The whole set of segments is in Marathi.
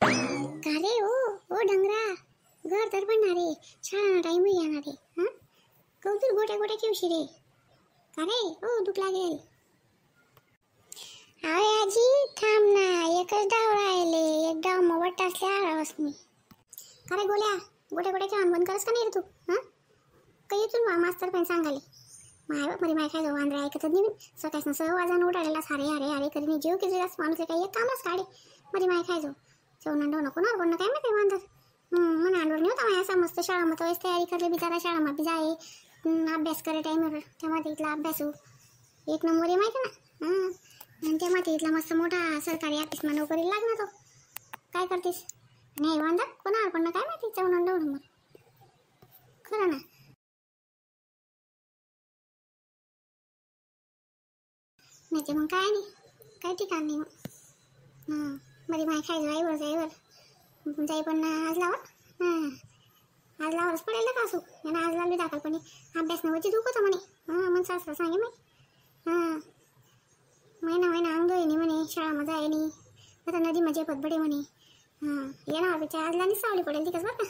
का रे ओ डंगरा घर तर बनणार रे, शाळा टाइम येणार रे. हा कौतुक गोट्या गोट्या ठेवशी रे. का रे ओ दुख लागेल. अरे आजी थांब ना, एकच डाव राहिले, एक डाव मग वाटत असल्या आळावस मी. का रे गोल्या गोट्या गोट्या खेळून बंद करस का नाही रे तू. हा काही येतून मास्तर पण सांगाले माय मरी माय काय जाऊ आंध्रा ऐकतच नाही. सकाळी सहवाजानं उठालेला सारे अरे अरे कधी जीव किती जास्त माणूस काही एक कामच काढे मरी माय काय जाऊ चवना डो नको ना कोण काय माहिती वांधर. मन अंडवर नाही होता माझ्या मस्त शाळा मग तोच तयारी करले बिचारा शाळा मग बी जाए अभ्यास करे टाईमवर तेव्हा तिथला अभ्यास एक नंबर आहे माहिती ना. आणि तेव्हा तिथला मस्त मोठा सरकारी ऑफिसमा नोकरीला लागणार तो. काय करतेस नाही वांधर कोणावर पण काय माहिती चवना डो मग खरं ना. नाही मग काय नाही काय ठिकाण नाही मग. बरी माय खाय जाईवर जाई पण आज लावर आज लावरच पडेल का असू यांना आज लावली दाखल पण अभ्यास नव्हती दुख होतं म्हणे. मग सासरा सांगे मी महिना अंग धोय नाही म्हणे शाळामध्ये आहे नाही आता नदी मजे पदबडे म्हणे. येणार बिचार आजला नाही सावली पडेल तिकच बरं का.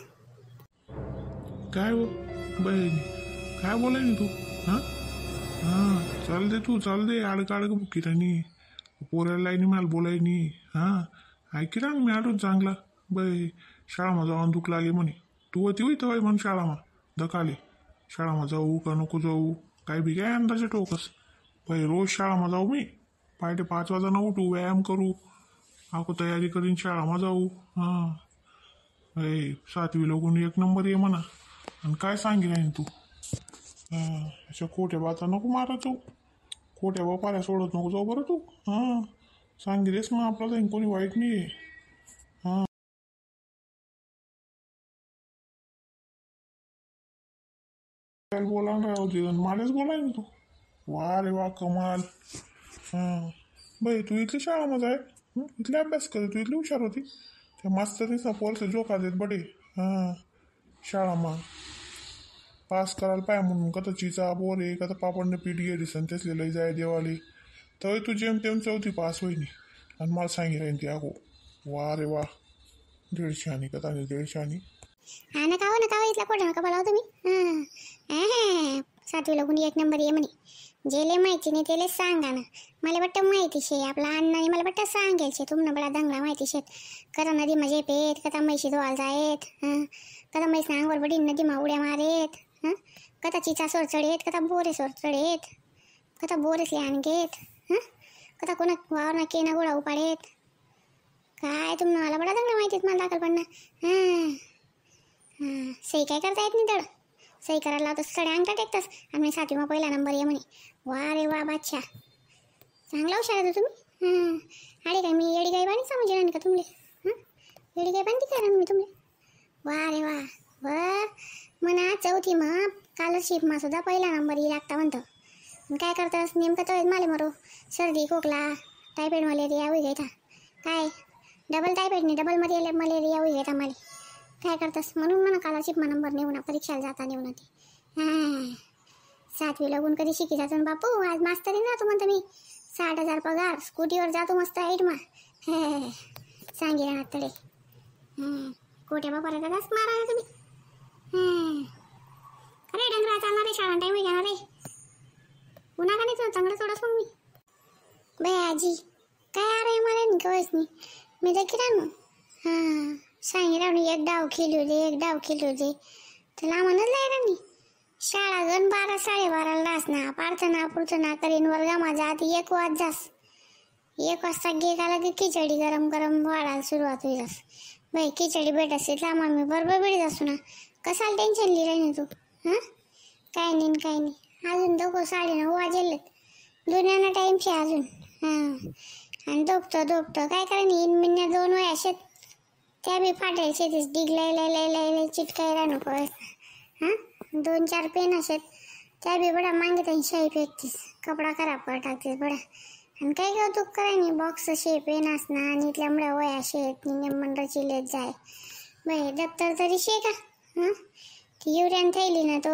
काय हो बहिणी काय बोलाय तू. चाल दे तू चाल दे अडक बुकीत आणि पोऱ्याला लाईनी मला बोलायनी. ऐकी ना मी आलो चांगला बाई शाळामध्ये जाऊन दुख लागे म्हणे. तू होती होई तवाय म्हण शाळामा दकाले शाळामा जाऊ का नको जाऊ काय बी काय अंदाजे टोकस. बाई रोज शाळामा जाऊ मी पहाटे 5 वाजता उठू व्यायाम करू आको तयारी करीन शाळामा जाऊ. बाई 7वी लोकून 1 नंबर ये म्हणा आणि काय सांगी राहीन तू. अशा खोट्या बाता नको मारा तू खोट्या बापाऱ्या सोडत नको जाऊ बरं तू. सांगितलेस मग आपला जाईन कोणी वाईट नाही आहे. बोला राहू दे मलाच बोलाय ना तू. वा रे वा कमाल. बाई तू इथली शाळामध्ये आहे इथले अभ्यास कर तू इथली हुशार होती त्या मास्तरीचा पोरचं जोका देत बडे. शाळामा पास करायला पाय म्हणून कथा चिचा बोरे कथा पापडनं पीठ गेली सण त्यासले लई जाय देवाली तर तू जेम 4थी पास होईनी आणि मला सांगी राहीन ती अगो. वा रे वा 150 आणि कथा 150 आणि नका इथला कोण नका बोलाव तुम्ही. 7वी लागून 1 नंबर ये म्हणे जेले माहिती नाही त्याला सांगा ना. मला वाटतं माहिती शे आपला अण्णाने मला वाटतं सांगेल शे तुम्हाला बडा दंगला माहिती शेत कथा नदी मजे पेत कथा म्हैशी धुवाल जायत कथा म्हैस अंगवर बडी नदी मा उड्या मारेत कथा चिचा सोर चढेत कथा बोरे सोर चढेत कथा बोरेसले आणगेत कथा कोणा वावरना केना गोळा उपाडेत. काय तुम्हाला मला बडा दंगला माहितीत मला दाखल पडणं. सही काय करता येत नाही दड सही करायला लावतो सडे अंगठा टेकतास आणि मी 7वीमा पहिला नंबर ये म्हणे. वा रे वा बादशाह चांगला हुशार आहे तुम्ही. अरे काय मी येडी गाई बाणी समजले नाही का तुमले. येडी गाई बांधती काय मी तुमले. वा रे वा व म्हणा 4थी मग स्कॉलरशिपमा सुद्धा पहिला नंबर ये लागता म्हणतं. काय करतास नेमकं तर माले मरो सर्दी खोकला टायफॉइड मलेरिया होई घेता काय डबल टायफॉइड नाही डबल मलेरिया होई घेता मला. काय करतास म्हणून म्हणा स्कॉलरशिपमा नंबर नेऊ ना परीक्षाला जाता नेऊ ना ती. 7वी लागून कधी शिकी जातो ना बापू आज मास्तरीन जातो म्हणतो मी 60,000 पगार स्कूटीवर जातो मस्त हाईटमा. सांगे ना तडे कोट्या बापाला दादाच मारा तुम्ही. अरे डंगरा चालणार रे शाळा टाईम घेणार रे पुन्हा का नाही चांगलं सोडस मग मी. बाई आजी काय अरे मला नाही कळस नाही मी तर किरा मग सांगे राहून एक डाव खेळू दे तर लांबूनच लाय मी शाळा गण 12 12:30 लास ना प्रार्थना करीन वर्गामा जात 1 वाज जास 1 वाजता गे का लगे खिचडी गरम वाढायला सुरुवात होईल. बाई खिचडी भेट असते लांबा मी बरोबर भेटत असू ना कसाला टेन्शन लिहिलंय ना तू. काय नाही अजून 9:30 वाजेलेत दुनियाना टाईम शे अजून. आणि दोपतं काय करायला 1 महिन्यात 2 वया शेत त्या बी फाटेल शेतीस डिग लय चिटकाय राहणं कळस. 2-4 पेन असेल त्या बी बडा मागित शाही फेकतीस कपडा खराब कर टाकतेस बडा आणि काय कौतुक कराय नाही बॉक्स शे पेन असणार आणि इथल्यामुळे वया शेत मंडळची लेत जाय. बाई दप्तर तरी शे का ती युरियान थैली ना तो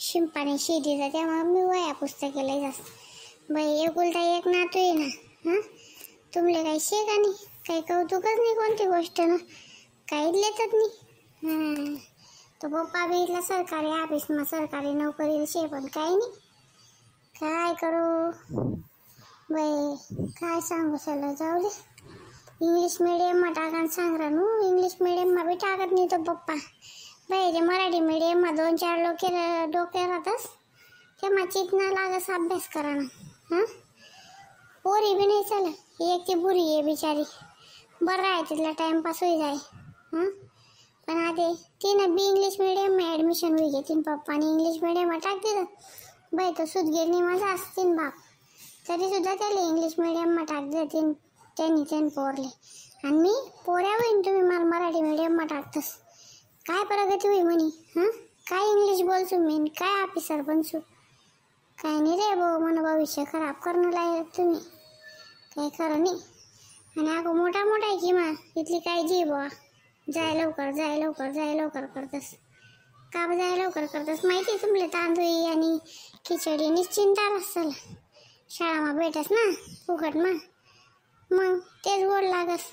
शिंपाने शेतीचा तेव्हा मी वया पुस्तकेला जास्त. बाई एकुलता एक नातू आहे ना तुमले काही शे का नाही काही कौतुकच नाही कोणती गोष्ट ना, काहीच लेतच नाही. तो पप्पा बी इथला सरकारी ऑफिसमा सरकारी नोकरी शे, पण काही नाही. काय करू बाई, काय सांगू चला, जाऊ दे. इंग्लिश मीडियममा टाकायला सांग रानू, इंग्लिश मीडियममा बी टाकत नाही तो पप्पा. बाई जे मराठी मीडियममा 2-4 लोक डोके राहतस, तेव्हा चितना लागस अभ्यास करा ना. हां, पोरी बी नाही चला, एक ती बुरी आहे बिचारी, बरं आहे तिथला टाइमपास होई जाय. हां, पण आधी तिनं बी इंग्लिश मीडियममा ॲडमिशन होई घेतीन पप्पाने इंग्लिश मीडियममा टाक दिलं. बाई तो सुद गेली माझा असतीन बाप, तरीसुद्धा त्याला इंग्लिश मीडियममा टाक देतीन त्यांनी पोरले. आणि मी पोऱ्या होईन तुम्ही मला मराठी मीडियममा टाकतस, काय प्रगती होई म्हणे. हां, काय इंग्लिश बोलसू मी, काय ऑफिसर बनसू, काय नाही रे भाऊ, मन भविष्य खराब करणं लागेल तुम्ही, काही खरं नाही. आणि अगो मोठा आहे की मा इथली काय जी बुवा, जाय लवकर करतस. का बा जाय लवकर करतस, माहिती तुमले तांदूळ आणि खिचडी निश्चिंता असेल, शाळामा भेटस ना फुकट मा, मग तेच गोड लागस.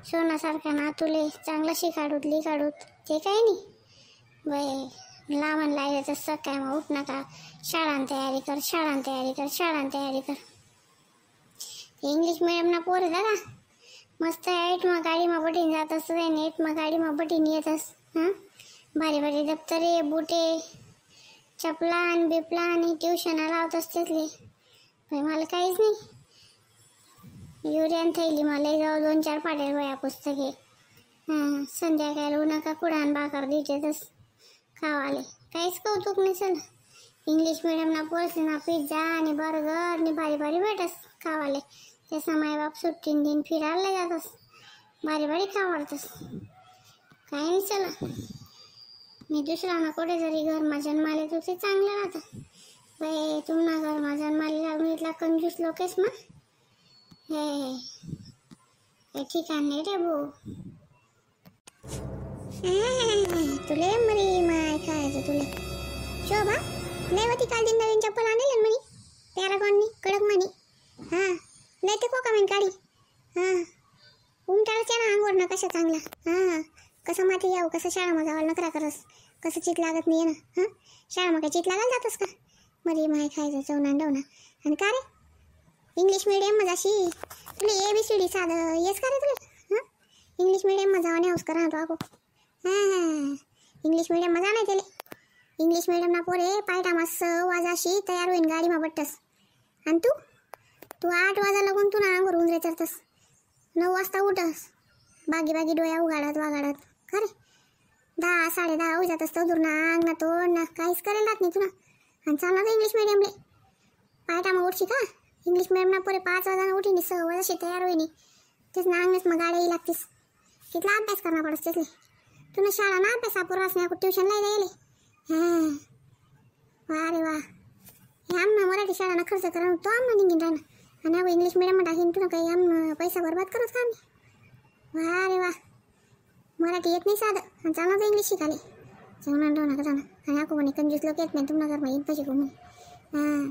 सोनासारखा ना तुले चांगला शिकाडूत लिकाडूत ते काही नाही. बाई लावण लागले तर सकाळ मग उठ नका, शाळान तयारी कर. इंग्लिश मीडियमना पोरं दादा मस्त 8मा गाडीमा बटीन जात असतं, 8मा गाडीमा बटीन येतस. हां, भारी दप्तरे बुटे चपलान बिपलान ट्युशना लावत असतेतले. बाई मला काहीच नाही, युरियान थैली मला जाऊ 2-4 पाट्या वया पुस्तके. हां, संध्याकाळी नका कुडान भाकर देतेतस खावाले, काहीच कौतुक नाही. चल इंग्लिश मीडियमना पोरसे ना पिझ्झा आणि बर्गर आणि भारी भेटस खावाले, त्याचा मायबाप सुट्टीन दिन फिरायला जातस, भारी खावाडतस. काही नाही चला, मी दुसऱ्याना कुठे जरी घरमा जन्माले तर ते चांगलं राहतं. बाई तुम्हाला घरमा जन्माले लागून इथला कंजूस लोकेस ना, हे ठिकाण नाही रे भाऊ. तुले मरी माय खायचं तुले शोभा लय होती काल दिन नवीन चप्पल आणले म्हणे पॅरागॉननी कडक म्हणे. हां, नाही ते कोका म्हणे काढी. हां, उमटाळच्या ना अंगोर ना कशा चांगला. हां, कसं माती यावं, कसं शाळामा जावायला नकरा करस, कसं चित लागत नाही ना. हां, शाळामा काय चित लागायला जातस का, मरी माय खायचं चवना डवना. आणि का रे इंग्लिश मीडियम मध्ये अशी तुला ABCD साधं येस का रे तुला. हां, इंग्लिश मीडियममध्ये जाऊन हाऊस करा तो अगो. हां, इंग्लिश मीडियममध्ये जाणार त्याला. इंग्लिश मीडियमना पोरे पायटामा 6 वाजाशी तयार होईन गाडीमा बट्टस. आणि तू 8 वाजा लागून तू ना अंगोर उंदरे चरतस, 9 वाजता उठस बागी डोळ्या उघाडत वागाडत. खरे 10 10:30 होई जात असतं दूर ना अंग ना तोड ना काहीच करायला राहत नाही तुला. आणि चालणार इंग्लिश मीडियमले पायटामा उठशी का. इंग्लिश मीडियमना पोरे 5 वाजाना उठीनी 6 वाजाशी तयार होईनी, तेच ना अंगनेच मग गाड्या लागतीस, तिथला अभ्यास करणार पडस तिथले. तुला शाळा ना अभ्यास पुरास नाही ट्युशनला द्यायले. हां, वा रे वा, हे आमना मराठी शाळाना खर्च करा तो आमना निघीन राहणं, आणि अगो इंग्लिश मीडियममा टाकीन तुला काही आमनं पैसा बरबाद करत का आम्ही. वा रे वा, मराठी येत नाही साधं आणि चालणार तर इंग्लिश शिकाले जेवणा डोना जाणं. आणि अको म्हणे कंजूस लोक येत नाही तुम्हाला घरमा येईन पैसे घेऊन म्हणे. हां,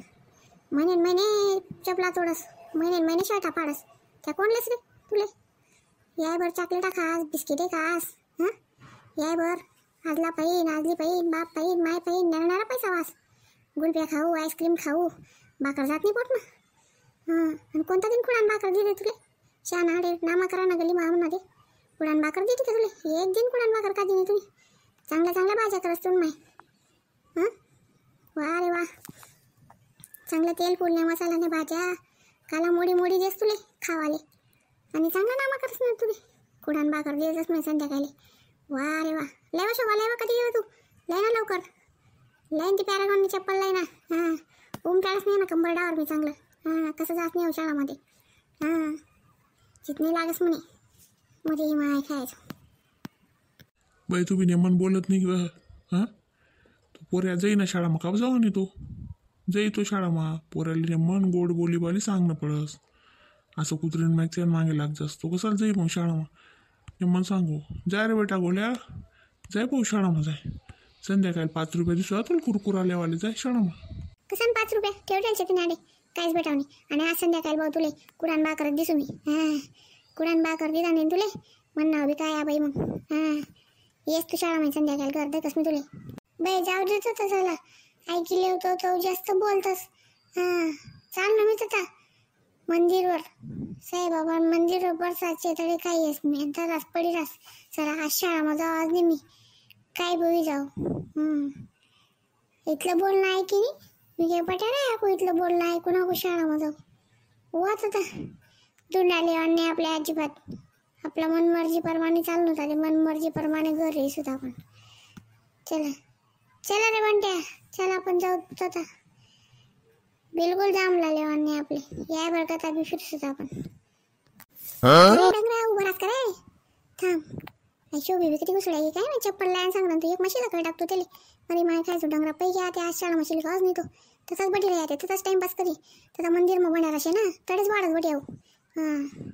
महिने चपला तोडस, महिने शर्टा पाडस, त्या कोणलेस रे तुले. याय बर चॉकलेटा खास, बिस्किटे खास. हां, याय बर आजली पाहिन बाप पाहिन माय पाहिन नेणारा पैसा वास. गुलप्या खाऊ, आईस्क्रीम खाऊ, भाकर जात नाही पोट ना. हां, आणि कोणता दिन कुडान भाकर दिले तुले, शान हाडे नामा करा ना गली मामून दे कुडान भाकर देते का तुले. एक दिन कुडान भाकर का दिली तुम्ही, चांगल्या भाज्या करस तुम्ही माय. हां, वा रे वा, चांगलं तेल फुलणे मसाल्याने भाज्या काला मोडी देस तुले खावाले, आणि चांगला नामा करस ना तुम्ही कुडान भाकर देतच नाही संध्याकाळी. वा रे वा, लय शोभा लय कधी येऊ तू, लय ना लवकर लाईन ती पॅरागॉननी चप्पल लाय ना. हां, उमटाळच नाही ना कंबरडावर मी चांगलं. हां, कसं जात नाही शाळामध्ये. हां, चितणी लागस म्हणे मध्ये माय खायचं. बाई तुम्ही नेमन बोलत नाही का. हां, तो पोऱ्या जाई ना शाळामा का जाऊ नाही तो जाई तो शाळामा, पोऱ्याला नेमन गोड बोलीबाली सांगणं पडस. असं कुत्रीन मागच्या मागे लाग जास तो कसाला जाई मग शाळामा. नेमन सांगू जाय रे बेटा गोल्या, जाय पाहू शाळामा जाय, संध्याकाळी 5 रुपये दिसू तुला कुरकुर आल्यावाले जाय शाळामा. कसं 5 रुपये ठेवटेल तुम्ही आडे काहीच भेटावणे. आणि आज संध्याकाळी भाऊ तुले कुडान भाकर दिसू मी. हां, कुणान बाकर दिला नाही तुले म्हणणं हवी काय बाई मग हां येस तू शाळा माहिती संध्याकाळी करते कस मी तुले बाई जाऊ देत होतं चला ऐकले होतो तो जास्त बोलतस हां चाल ना मी तर मंदिरवर साईबाबा मंदिरवर बसायचे तरी काही येस मी तरास पडी रास चला आज शाळामध्ये आवाज नाही मी काय बोई जाऊ इथलं बोलणं आहे की नाही मी काय पटा नाही ऐकू इथलं बोलणं ऐकू नको शाळामध्ये वाच आता दुंडाले अन्य आपल्या अजिबात आपल्या मनमर्जीप्रमाणे चालू होता ते मनमर्जीप्रमाणे घर येस होता आपण चला चला रे बंट्या चला आपण जाऊ आता बिलकुल जाम लाले अन्य आपले या बरं का बी फिरत आपण उभं राहत का रे थांब शोभी बी किती घुसडायची काय ना चप्पल लायन सांगणार तू एक मशीला कडे टाकतो त्याला अरे माय खायचो डंगरा पैकी आते आज शाळा मशील का आज नाही तो तसाच बटी राहते तसाच टाइमपास करी त्याचा मंदिर मग बनणार असे ना तडेच वाढत बटी आहो हां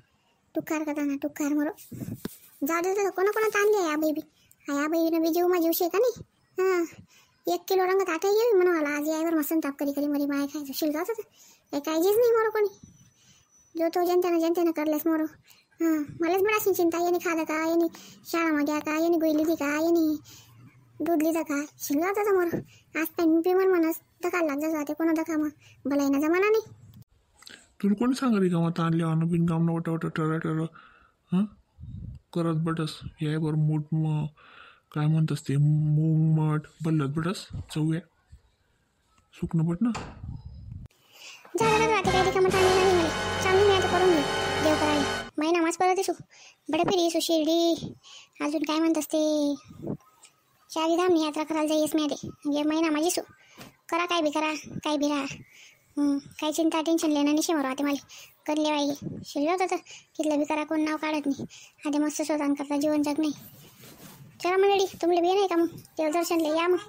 टुकार का ना टुकार मरो जाऊ दे कोणा ताण द्या या बेबी या बेबीनं बी जीव माझी उशी का नाही हां 1 किलो रंग ताटा येवी म्हणून मला आज यावर मसन ताप करी करी मरी माय खायचं शिलगाच होतं काळजीच नाही मोरो कोणी जो तो जनतेनं करलेस मोरो हां मलाच बडाशी चिंता याने खालं का याने शाळामध्ये का याने गोई लिहिली का याने दूध लिहिलं का शिलगाच होतं मोरो आज पण पिमर म्हणस दखा लाग जाते कोणा दखा मग भला येण्याचा मना नाही तुला कोणी सांगा का मग आणले अन्न बिन काम न वटा टर हां करत बटस या बरं मूठ मग काय म्हणतस ते मूग मठ बल्लत बटस चवया सुकणं बट ना झालं राहते काही कामं चांगली नाही मला चांगली मी आता करून घेऊ देव करायला महिना मास परत येसू बडे फिरी येसू शिर्डी अजून काय म्हणतस ते चारधाम यात्रा करायला जाईस मी आधी म्हणजे महिना माझी सू करा काय बी करा काय बी राहा काही चिंता टेन्शन लेणं निशे मारू आता मला करले वाहिले शिल्लक होतं तिथलं बी करा कोण नाव काढत नाही आधी मस्त स्वतः करता जीवन जग नाही चला मंडळी तुम्हाला बी नाही का मग देवदर्शनला या मग